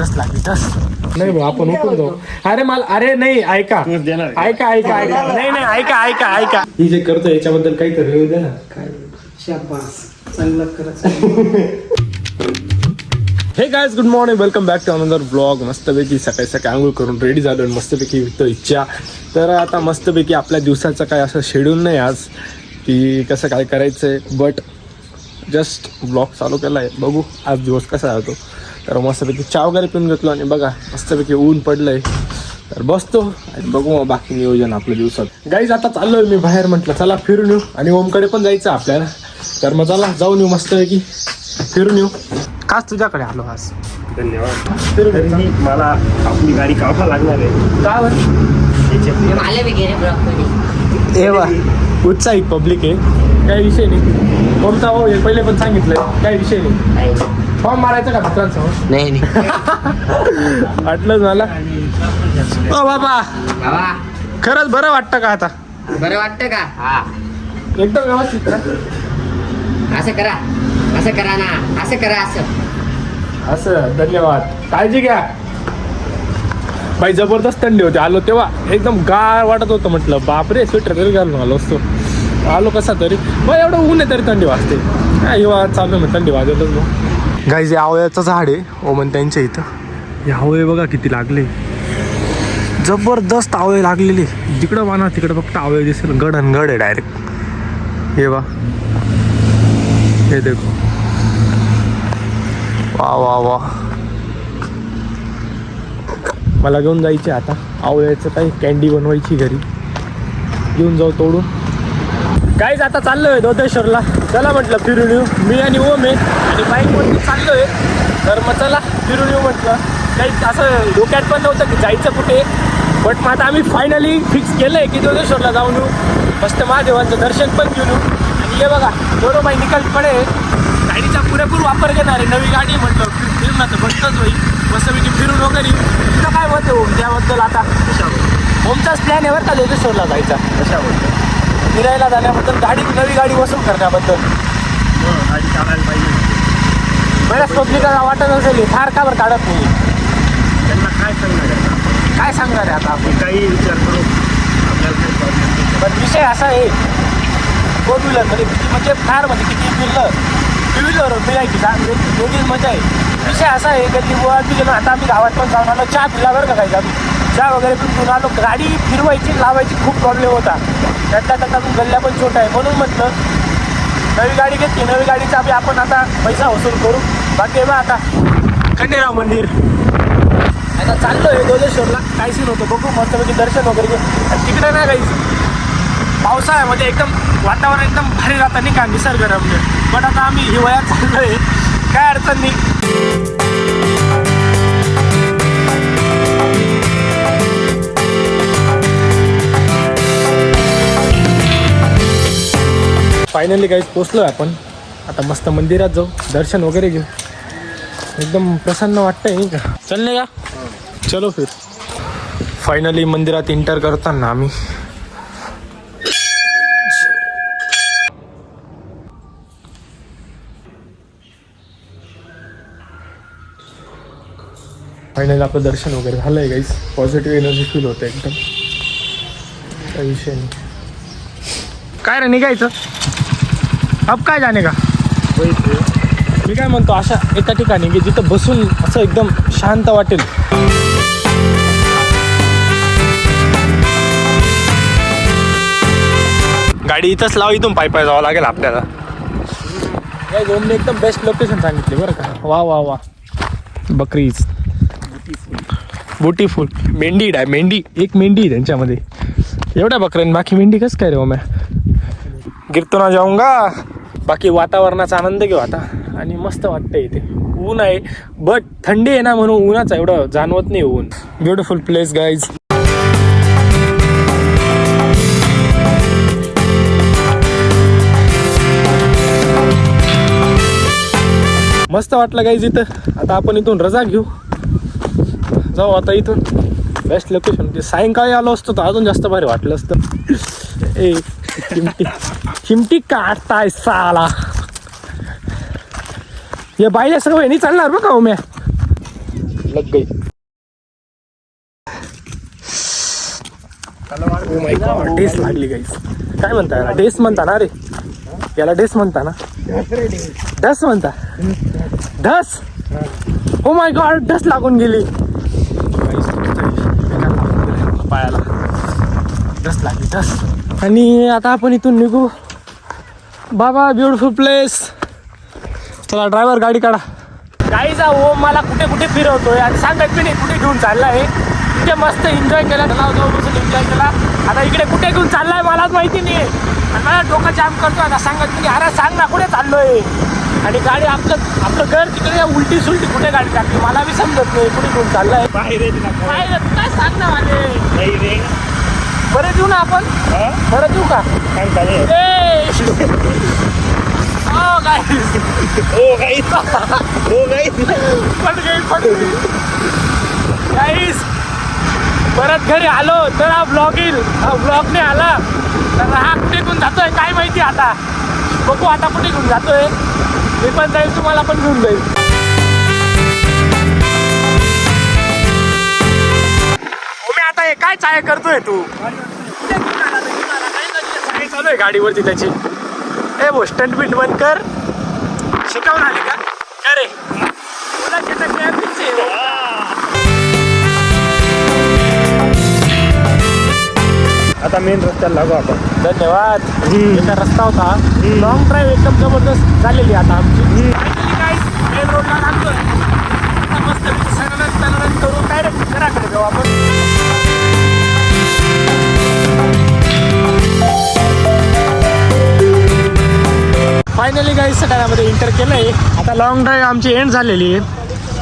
टस लागली टस. नाही भाऊ आपण उठून जाऊ. अरे मला अरे नाही ऐका ऐका ऐका ऐका नाही नाही ऐका ऐका ऐका ही जे करतो याच्याबद्दल काहीतरी येऊ द्या ना. काय शाबास चांगलं करत. हे guys good morning welcome back to another blog. मस्तपैकी सकाळी सकाळी आंघोळ करून रेडी झालो आणि मस्तपैकी विकतो इच्छा. तर आता मस्तपैकी आपल्या दिवसाचं काय असं शेड्यूल नाही आज की कसं काय करायचं आहे, बट जस्ट ब्लॉग चालू केला आहे. बघू आज दिवस कसा राहतो. तर मस्तपैकी चहा वगैरे पिऊन घेतलो आणि बघा मस्तपैकी ऊन पडलं आहे. तर बसतो आणि बघू मग बाकी नियोजन आपल्या दिवसात. गाईज आता चाललोय मी बाहेर, म्हटलं चला फिरून येऊ आणि ओमकडे पण जायचं आपल्याला. तर मग चला जाऊन येऊ मस्तपैकी फिरून येऊ. खास तुझ्याकडे आलो आज. धन्यवाद. मला आपली गाडी काढावं लागणार आहे. का उत्साहित पब्लिक आहे, काही विषय नाही. कोणता हो हे पहिले पण सांगितलंय, काही विषय नाही. फॉर्म मारायचं का मित्रांसमोर? नाही वाटलंच मला. ओ बाबा बाबा खरंच बरं वाटतं का आता? बरं वाटतं का? हा एकदम व्यवस्थित ना? असं करा, असं करा ना, असं करा, असं. धन्यवाद, काळजी घ्या. बाई जबरदस्त थंडी होती. आलो तेव्हा एकदम गार वाटत होतं. म्हटलं बापरे स्वेटर तरी घालून आलो असतो. आलो कसा तरी मग एवढं ऊन आहे तरी थंडी वाजते. हिवाळा चालू आहे, थंडी वाजतच मग. गाईज आवळ्याचं झाड आहे ओमन त्यांच्या इथं. हे आवळे बघा किती लागले, जबरदस्त आवळे लागलेले. जिकडं वाना तिकडं फक्त आवळे दिसेल. गड आणि गड आहे डायरेक्ट. हे वा, हे देखो, वा वा वा. मला घेऊन जायचे आता आवळ्याचं काही कॅन्डी बनवायची घरी. घेऊन जाऊ तोडून. काहीच आता चाललोय दोदेश्वरला. चला म्हटलं फिरून येऊ. मी आणि ओम आहे आणि बाईकवरती चाललोय. तर मग चला फिरून येऊ म्हटलं. काही असं डोक्यात पण नव्हतं की जायचं कुठे, बट मग आता आम्ही फायनली फिक्स केलं आहे की दोदेश्वरला जाऊन येऊ. मस्त महादेवांचं दर्शन पण घेऊन येऊ. आणि हे बघा दोन बाई निकालपणे गाडीचा पुरेपूर वापर घेणार आहे. नवी गाडी म्हटलं फिरणं तर बसतच होईल. मस्तपैकी फिरून वगैरे तुझं काय मत आहे ओम त्याबद्दल? आता ओमचाच प्लॅन आहे बरं का दोदेश्वरला जायचा. कशाबद्दल? फिरायला जाण्याबद्दल, गाडी नवी गाडी वसूल करण्याबद्दल. गाडी काढायला पाहिजे. बऱ्याच पब्लिकाला वाटत असेल फार का बरं काढत नाही. त्यांना काय सांगणार आहे? काय सांगणार आहे आता आपण? काही विचार करू, आपल्याला काही प्रॉब्लेम नाही. पण विषय असा आहे, फोर व्हीलरमध्ये म्हणजे कारमध्ये किती फिरलं, टू व्हीलरवर फिरायची वेगळीच मजा आहे. विषय असा आहे गल्ली गोळा गेलो. आता आम्ही गावात पण जाऊन आलो, चहा पिला बरं का काही आम्ही चहा वगैरे पण घेऊन आलो. गाडी फिरवायची लावायची खूप प्रॉब्लेम होता. त्यातल्या त्यातून गल्ल्या पण छोटा आहे. म्हणून म्हटलं नवी गाडी घेतली, नवी गाडीचा आपण आता पैसा वसूल करू. बाकी बा आता खंडेराव मंदिर आता चाललो आहे दोदेश्वरला. काय सीन होतं बघू. मस्तपैकी दर्शन वगैरे घेऊ. आणि तिकडे नाही काही पावसाळ्यामध्ये एकदम वातावरण एकदम भारी राहतं नाही का, निसर्गरम्य. पण आता आम्ही हिवाळ्यात चाललो आहे, काय अडचण नाही. फायनली काही पोचलो आहे आपण. आता मस्त मंदिरात जाऊ, दर्शन वगैरे घेऊ. एकदम प्रसन्न वाटतंय नाही का. चलने का? चलो फिर. फायनली मंदिरात एंटर करताना आम्ही फायनली आपलं दर्शन वगैरे झालं आहे गाईस. पॉझिटिव्ह एनर्जी फील होतं एकदम. काही विषय नाही. काय रे निघायचं अब काय जाणे का? मी काय म्हणतो अशा एका ठिकाणी की जिथं बसून असं एकदम शांत वाटेल. गाडी इथंच लाव, इथून पाय पाय जावं लागेल आपल्याला. या गोमने एकदम बेस्ट लोकेशन सांगितले बरं का. वा वा वा. Bakeries beautiful. मेंढी आहे, मेंढी एक मेंढी आहे त्यांच्यामध्ये. एवढ्या बकऱ्यां बाकी मेंढी कसं काय रे हो? मैं गिरतो ना जाऊंगा. बाकी वातावरणाचा आनंद घेऊ आता. आणि मस्त वाटतं इथे. ऊन आहे बट थंडी आहे ना, म्हणून उन्हाचा एवढं जाणवत नाही ऊन. Beautiful place guys. मस्त वाटलं गाईज इथं. आता आपण इथून रजा घेऊ, जाऊ आता इथून. Best location. ते सायंकाळी आलो असतो तर अजून जास्त भारी वाटलं असतं. ए चिमटी चिमटी काढताय साला. हे बाईला सगळं नाही चालणार बघा. उम्या गई. ओ माय गॉड, डेस लागली गाईस. काय म्हणता याला? डेस म्हणता ना रे याला? डेस म्हणता ना? डस म्हणता? डस? ओ माय गॉड, डस लागून गेली पायाला. डस लागली, डस. आणि आता आपण इथून निघू. बाबा, ब्युटिफुल प्लेस. चला ड्रायव्हर गाडी काढा. गाईचा ओम मला कुठे कुठे फिरवतोय आणि सांगत मी नाही कुठे घेऊन चाललाय. इथे मस्त एन्जॉय केला, बसून एन्जॉय केला. आता इकडे कुठे घेऊन चाललाय मलाच माहिती नाही. आणि मला डोकं जाम करतो. आता सांगत मी, अरे सांग ना कुठे चाललोय. आणि गाडी आपलं घर तिकडे उलटी सुलटी कुठे गाडी टाकली मला बी समजत नाही. कुठे घेऊन चाललाय काय सांग ना माझे. बरं देऊ ना आपण? बरं देऊ का? परत घरी आलो तर हा ब्लॉग येईल. हा ब्लॉग नाही आला तर हा कुठे घेऊन जातोय काय माहिती. आता बघू आता कुठे घेऊन जातोय. मी पण जाईल, तुम्हाला पण घेऊन जाईल. आता हे काय चाय करतोय तू? चालू आहे गाडीवरती त्याची. ए भो, स्टंट बिंट बंद कर. शिकवून आले का? अरे आता मेन रस्त्याला लागू आपण. धन्यवाद. एका रस्ता होता, लॉंग ड्राईव्ह एकदम जबरदस्त झालेली आता आमची. मेन रोडला लागतोय. आता मस्त सगळं करून डायरेक्ट घराकडे जाऊ आपण. फायनली काही सकाळमध्ये इंटर केलं आहे. आता लॉंग ड्राईव्ह आमची एंड झालेली आहे.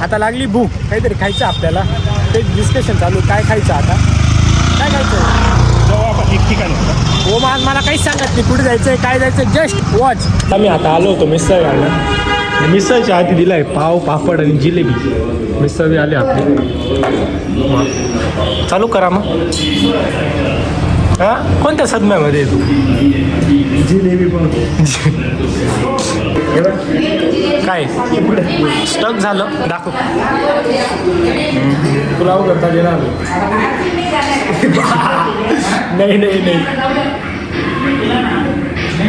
आता लागली भूक, काहीतरी खायचं आपल्याला. ते डिस्कशन चालू, काय खायचं आता, काय खायचं. जाऊ आपण एक ठिकाण होतं. हो आज मला काहीच सांगत नाही कुठे जायचं आहे काय जायचं, जस्ट वॉच. आम्ही आता आलो होतो मिसळ घालणं. मिसळच्या आधी दिलाय पाव, पापड आणि जिलेबी. मिसळ आली आपली. चालू करा मग. हा कोणत्या सदम्यामध्ये तू? जिलेबी पण काय स्टक झालं दाखव. तुला करता येणार नाही. नाही नाही.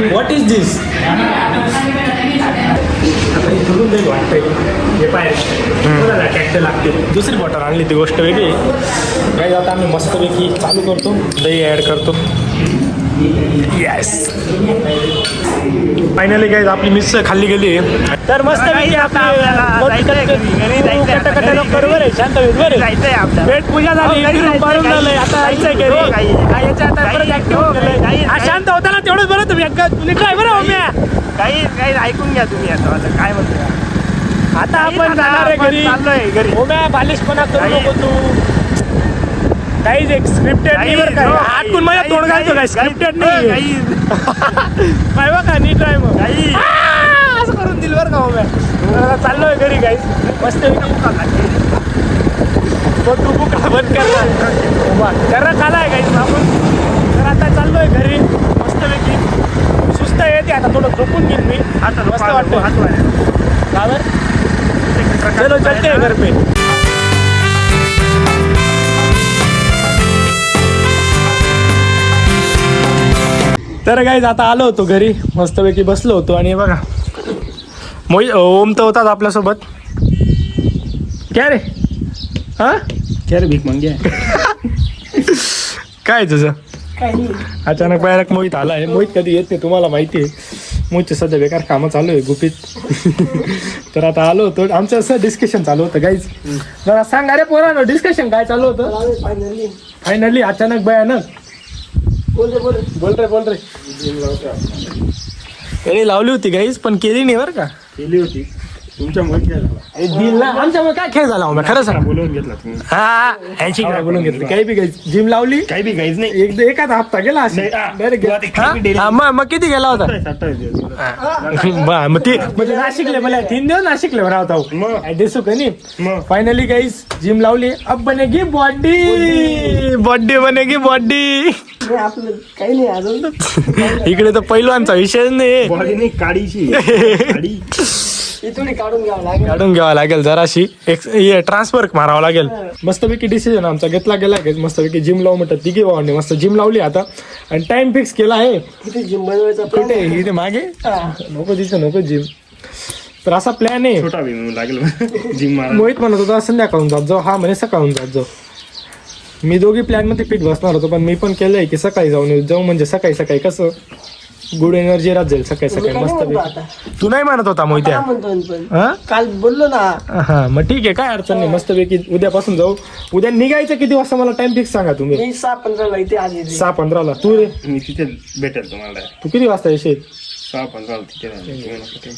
व्हॉट इज दिस? आता इथून जाईल वाटतंय. हे पाय ट्रॅक्टर लागते. दुसरी बॉटल आणली ती गोष्ट वेगळी. काही आता आम्ही मस्तपैकी चालू करतो, दही ॲड करतो. येस. फायनली काय आपली मिसळ खाल्ली गेली. तर मस्त शांत पेट पूजा झाली, झालंय. आता जायचंय घरी. शांत होता ना तेवढंच बरं. तुम्ही काय बरं काही ऐकून घ्या तुम्ही. आता काय म्हणतो, आता आपण जाणार आहे घरी. चाललोय घरी. ओम्या बालिशपणा करू नको तू. काहीच एक स्क्रिप्टेड नाही बरं का. हातून माझ्या तोंड घालतो काय, स्क्रिप्टेड नाही. काय बघा नीट आहे मग. असं करून दिल बरं का ओम्या. चाललोय घरी गाईस. मस्त तू बुका बंद करणार खालाय गाईस आपण. तर आता चाललोय घरी मस्तपैकी. सुस्त येते आता, थोडं झोपून घेईन मी. आता मस्त वाटतं. चलो चलते घर पे. तर गाईज आता आलो होतो घरी, मस्तपैकी बसलो होतो. आणि बघा ओम तर होताच आपल्यासोबत. क्या रे? हा क्या रे भीक मंग्या. काय तुझं? अचानक बाहेर मोहित आला आहे. मोहित कधी येत नाही तुम्हाला माहिती आहे. मोहितचे सध्या बेकार कामं चालू आहे गुपित. तर आता आलो होतो, आमचं असं डिस्कशन चालू होतं गाईज. जरा सांग अरे पोरांनो, डिस्कशन काय चालू होतं? फायनली अचानक भयानक. बोल रे. त्याने लावली होती गाईज, पण केली नाही बरं का. केली होती तुमच्यामुळे. खेळ झाला आमच्यामुळे. काय खेळ झाला मग खरं सांग. बोलवून घेतला तुम्ही. हा 80 ग्रॅम बोलून घेतलं. काही बी गाईज जिम लावली. काही बी गाईज नाही. एखादा हप्ता गेला मग किती गेला होता? मग ती म्हणजे नाशिकले मला 3 दिवस नाशिकले भरा होता दिसू का नाही. फायनली गाईज जिम लावली. अब बनेगी बॉडी बनेगी बॉडी. काही नाही अजून. इकडे तर पैलवानचा विषय नाही. बॉडी नाही काडीची. इथून काढून घ्यावं लागेल. काढून घ्यावा लागेल जराशी एक ट्रान्सफर मारावं लागेल. मस्तपैकी डिसिजन आमचा घेतला गेला की मस्तपैकी जिम लावू म्हणतात तिघी भावांनी मस्त जिम लावली आता आणि टाइम फिक्स केला आहे. इथे जिम बनवायचा कुठे इथे मागे नको तिथं नको जिम. तर असा प्लॅन आहे. छोटा भी लागेल जिम मारा. मोहित म्हणत होता संध्याकाळून जात जाऊ, हा म्हणे सकाळून जात जाऊ. मी दोघी प्लॅन मध्ये फिट बसणार होतो पण मी पण केलंय की सकाळी जाऊन जाऊ म्हणजे सकाळी सकाळी कसं गुड एनर्जी राहत जाईल सकाळी सकाळी मस्त. तू नाही म्हणत होता मोहित्या? हा काल बोललो ना. हा मग ठीक आहे काय अडचण नाही मस्तपैकी उद्यापासून जाऊ. उद्या निघायचं किती वाजता मला टाइम फिक्स सांगा तुम्ही. मी 6:15 इथे आली. 6:15 तू रे मी तिथे भेटेल तुम्हाला. तू किती वाजता येशील? 6:15 तिथे.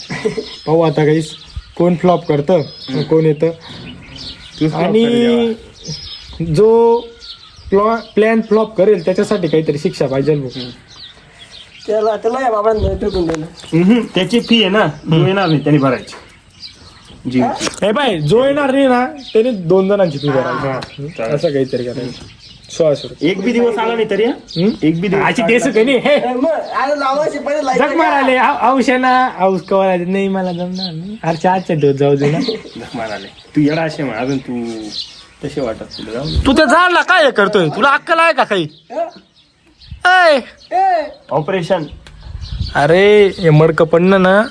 पाहू आता काहीच कोण फ्लॉप करतं कोण येतं आणि जो प्लॅन फ्लॉप करेल त्याच्यासाठी काहीतरी शिक्षा पाहिजे. त्याला या बाबांना फेकून दिलं. त्याची फी आहे ना जो येणार नाही त्यांनी भरायची जिम. हे बाय जो येणार नाही ना त्याने 2 जणांची फी भरायची असं काहीतरी करायचं. 1600 एक बी दिवस आला नाही तरी एक बी दिवस आजची तेच काही नाही. हे मग अरे लावायचे पहिले जग माराले औषणा औष कवा नाही मला जमणार नाही. अरे आजच्या दिवस जाऊ दे ना. जख माराले तू येडा असे मग अजून तू तसे वाटत तुला जाऊ. तू त्या झाडला काय हे करतोय? तुला अक्कल आहे का काही? ऑपरेशन अरे हे मडकं पडणं ना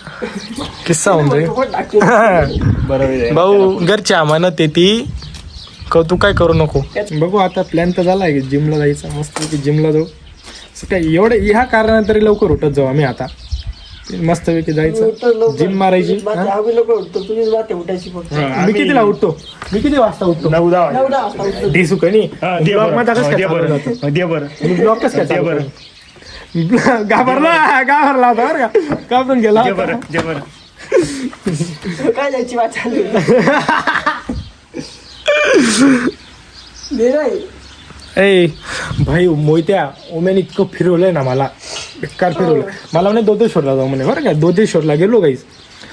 किस्सा होऊन जाईल. बरोबर भाऊ घरच्या म्हणत ती तू काय करू नको. बघू आता प्लॅन तर झालाय की जिमला जायचं मस्त जिमला जाऊ. काय एवढं ह्या कारणाने तरी लवकर उठत जाऊ आम्ही आता मस्तपैकी जायचं जिम मारायची. मी कितीला उठतो? मी किती वाजता उठतो? 9-10 दिसू का नाही ब्लॉग मध्ये कसं काय चालू जातं? दे बरं मी ब्लॉग कसं काय चालू करतो? घाबरला होता बरं का घाबरून गेला दे बरं दे बरं. काय जायची वाट चालू ए भाई मोहित्या ओम्याने इतकं फिरवलंय ना मला बेकार फिरवलं. मला म्हणे दोदेश्वरला जाऊ म्हणे बरं का. दोदेश्वरला गेलो गाईस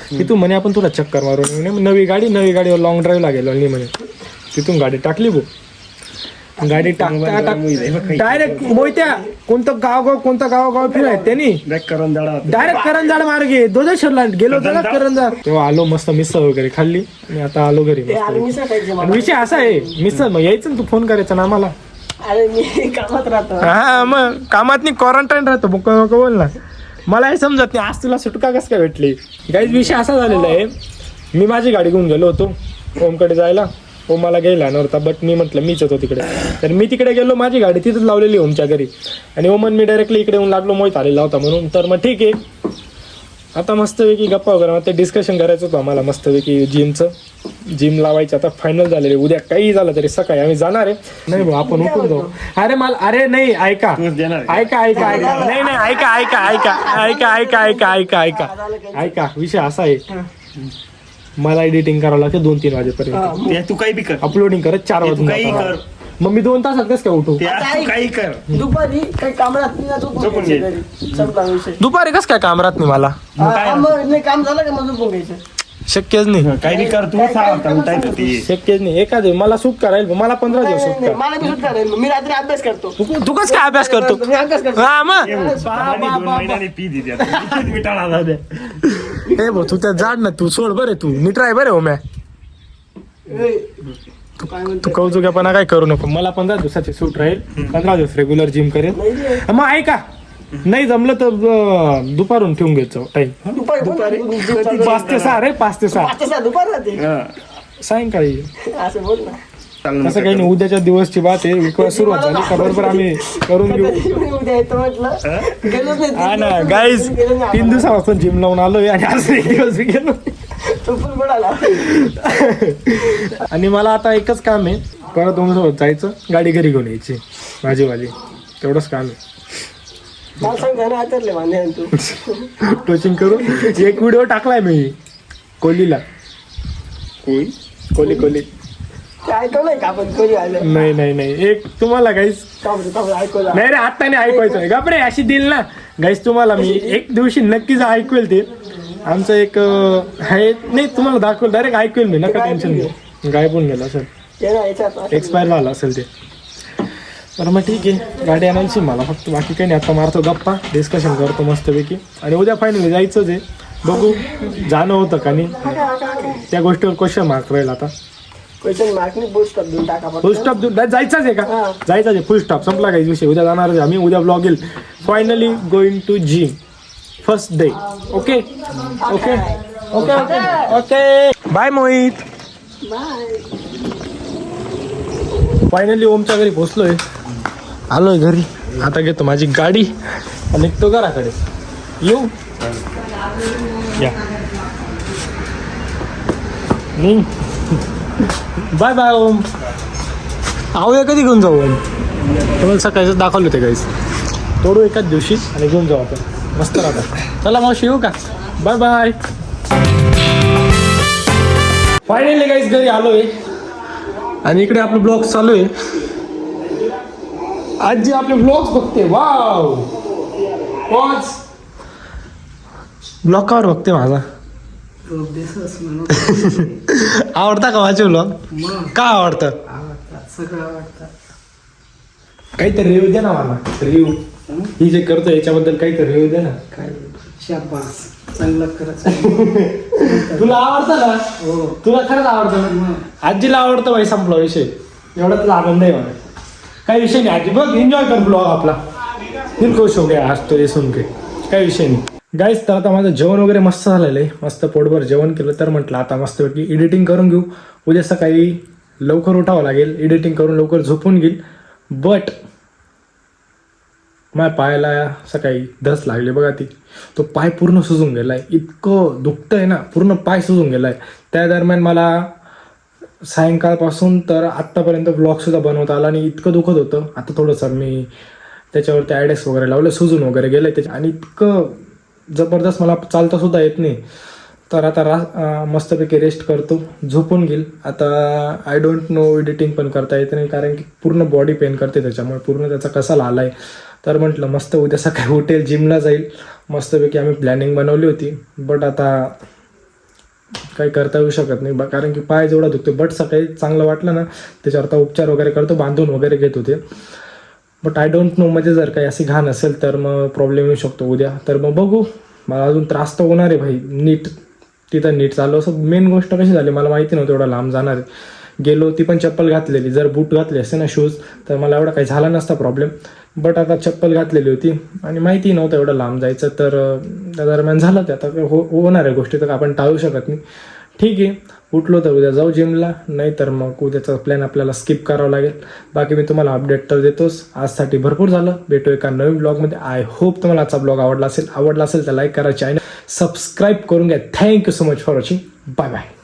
की तू म्हणे आपण तुला चक्कर मारून म्हणे नवी गाडीवर लॉंग ड्राईव्हला गेलो आणि म्हणे तिथून गाडी टाकली भाऊ. गाडी टाकता डायरेक्ट मोहित्या कोणतं गाव फिराय त्यांनी डायरेक्ट करंजाड मार्गे दोदेश्वरला गेलो तर करंजाड. तेव्हा आलो मस्त मिसळ वगैरे खाल्ली आणि आता आलो घरी. विषय असा आहे मिसळ मग यायचं ना तू फोन करायचा ना आम्हाला. अरे मी कामात राहतो. हा मग कामात नाही क्वारंटाईन राहतो नको बोल ना. मला हे समजत नाही आज तुला सुटका कसं काय भेटली. काहीच विषय असा झालेला आहे मी माझी गाडी घेऊन गेलो होतो ओमकडे जायला. ओम मला घ्यायला नव्हता बट मी म्हटलं मीच होतो तिकडे. तर मी तिकडे गेलो माझी गाडी तिथंच लावलेली ओमच्या घरी आणि ओमन मी डायरेक्टली इकडे येऊन लागलो मोहित आलेला होता म्हणून. तर मग ठीक आहे आता मस्तपैकी गप्पा वगैरे मग ते डिस्कशन करायचं होतं आम्हाला मस्तपैकी जिम लावायचं आता फायनल झालेले. उद्या काही झालं तरी सकाळी आम्ही जाणार आहे. नाही भाऊ आपण उठून जाऊ. अरे मला अरे नाही ऐका ऐका विषय असा आहे मला एडिटिंग करावं लागतं 2-3 वाजेपर्यंत. तू काही बी कर अपलोडिंग करत 4 वाजून काही कर. मग मी 2 तासात कसं काय उठू? तू काही कर. दुपारी काही काम राहत नाही झोपून घे. संपला विषय. दुपारी कसं काय काम राहत नाही मला? नाही काम झालं का मग झोपून घ्यायचं. शक्यच नाही. काही बी कर तू सांग उठायचं ते. शक्यच नाही. एखाद मला सूट करायला मला 15 दिवस सूट कर. मला बी सुद्धा राहील. मी रात्री अभ्यास करतो. तू कसं काय अभ्यास करतो? मी अभ्यास करतो. हा मग 2 महिन्याने फी दिली आता. मिटाळा झाले. हे भाऊ तू त्या जाड ना तू सोड बरे तू नीट राय बरे हो म्या. तू कौतुक्यापणा काय करू नको. मला 15 दिवसाची सूट राहील. 15 दिवस रेग्युलर जिम करेल. मग ऐका नाही जमलं तर दुपारून ठेवून घ्यायचं टाइम. दुपारी 5 ते 6 रे 5 ते 6 दुपार राहते सायंकाळी. असं बोल ना. तसं काही नाही उद्याच्या दिवसची बात आहे. विश्वास सुरुवात झाली का बरोबर आम्ही करून घेऊ. उद्या येतो म्हटलं गेलोच नाही. हा ना गाईज 3 दिवसापासून जिम लावून आलोय आणि आज 1 दिवस गेलो. आणि मला आता एकच काम आहे परत ओमसोबत जायचं गाडी घरी घेऊन यायची माझीवाली तेवढंच काम आहे. टोचिंग करून एक व्हिडिओ टाकलाय मी कोहलीला. कोहली ऐकवलंय का आपण कोणी आलं नाही एक तुम्हाला गाईस ऐकवलं नाही रे आता नाही ऐकवायचं आहे बापरे अशी दिल ना गाईस तुम्हाला मी एक दिवशी नक्कीच ऐकवेल ते. आमचं एक आहे नाही तुम्हाला दाखवेल डायरेक्ट ऐकवेल मी नका टेन्शन घेऊ. गायब होऊन गेला असेल एक्सपायर झाला असेल ते. तर मग ठीक आहे गाडी आणायची मला फक्त बाकी काही नाही. आता मारतो गप्पा डिस्कशन करतो मस्तपैकी आणि उद्या फायनली जायचंच आहे. बघू जाणं होतं का नाही त्या गोष्टीवर क्वेश्चन मार्क राहील आता. क्वेश्चन मार्क नाही, फुल स्टॉप देऊन टाका फुल स्टॉप जायचाच आहे का? हा. जायचाच आहे, फुल स्टॉप संपला काही विषय. उद्या जाणार आहे आम्ही, उद्या ब्लॉग येईल. Finally going to gym first day. Okay okay okay okay okay bye Mohit. Finally ओमच्या घरी पोहोचलोय, आलोय घरी. आता घेतो माझी गाडी आणि निघतो घराकडे. येऊ या बाय बाय ओम. आवया कधी घेऊन जाऊ ओम? तुम्हाला सकाळीच दाखवलं होते गाईस. तोडू एकाच दिवशी आणि घेऊन जाऊ आपण, मस्त राहतात. चला मावशी येऊ का? Bye bye. फायनली गाईस घरी आलोय आणि इकडे आपलं ब्लॉग चालू आहे. आजी आपले ब्लॉग्स बघते. Wow pause. ब्लॉग कावर बघते माझा? आवडता का माझे ब्लॉग? का आवडतं? काहीतरी रिव्ह्यू दे ना मला. रिव्ह्यू ही जे करतो याच्याबद्दल काहीतरी रिव्ह्यू दे ना. चांगलं करायचं. तुला आवडतं ना? तुला खरंच आवडतं ना? आजीला आवडतं भाई, संपला विषय. एवढा तुला आनंद आहे मला. काही विषय नाही आजी, बघ एन्जॉय कर ब्लॉग आपला. दिल खुश हो गया आज तो ये सुन के. काही विषय नाही गाईस. तर आता माझं जेवण वगैरे मस्त झालेलं आहे, मस्त पोटभर जेवण केलं. तर म्हटलं आता मस्तपैकी एडिटिंग करून घेऊ. उद्या सकाळी लवकर उठावं लागेल, एडिटिंग करून लवकर झोपून घेईल. बट माझ्या पायाला सकाळी धस लागली बघा ती. तो पाय पूर्ण सुजून गेलाय, इतकं दुखतंय ना, पूर्ण पाय सुजून गेलाय. त्या दरम्यान मला सायंकाळपासून तर आत्तापर्यंत ब्लॉगसुद्धा बनवता आला आणि इतकं दुखत होतं. आता थोडंसं मी त्याच्यावरती आयडेक्स वगैरे लावलं, सुजून वगैरे गेलं त्याच्या. आणि इतकं जबरदस्त मला चालता सुद्धा येत नाही. तर आता मस्तपैकी रेस्ट करतो, झोपून घेईल. आता आय डोंट नो एडिटिंग पण करता येत नाही, कारण की पूर्ण बॉडी पेन करते त्याच्यामुळे, पूर्ण त्याचा कसाला आला आहे. तर म्हटलं मस्त उद्या सकाळी उठेल, जिमला जाईल. मस्तपैकी आम्ही प्लॅनिंग बनवली होती. बट आता काही करता येऊ शकत नाही कारण की पाय जेवढा दुखतो. बट सकाळी चांगलं वाटलं ना त्याच्यावर आता उपचार वगैरे करतो, बांधून वगैरे घेत होते. बट आय डोंट नो, म्हणजे जर काही अशी घाण असेल तर मग प्रॉब्लेम येऊ शकतो उद्या. तर मग बघू, मला अजून त्रास तर होणार आहे भाई. नीट तिथं नीट चालू. असं मेन गोष्ट कशी झाली, मला माहिती नव्हतं एवढा लांब जाणार आहे. गेलो, ती पण चप्पल घातलेली. जर बूट घातले असते ना, शूज, तर मला एवढा काही झाला नसता प्रॉब्लेम. बट आता चप्पल घातलेली होती आणि माहिती नव्हतं एवढं लांब जायचं. तर त्या दरम्यान झालं ते. आता होणार आहे गोष्टी, तर आपण टाळू शकत नाही. ठीक आहे, उठलो तर उद्या जाऊ जिमला, नाही तर मग उद्याचा प्लॅन आपल्याला स्किप करावा लागेल. बाकी मी तुम्हाला अपडेट तर देतोच. आजसाठी भरपूर झालं. भेटू एका नवीन ब्लॉगमध्ये. आय होप तुम्हाला आजचा ब्लॉग आवडला असेल तर लाईक करा, चॅनल सबस्क्राईब करून घ्या. Thank you so much for watching. Bye bye.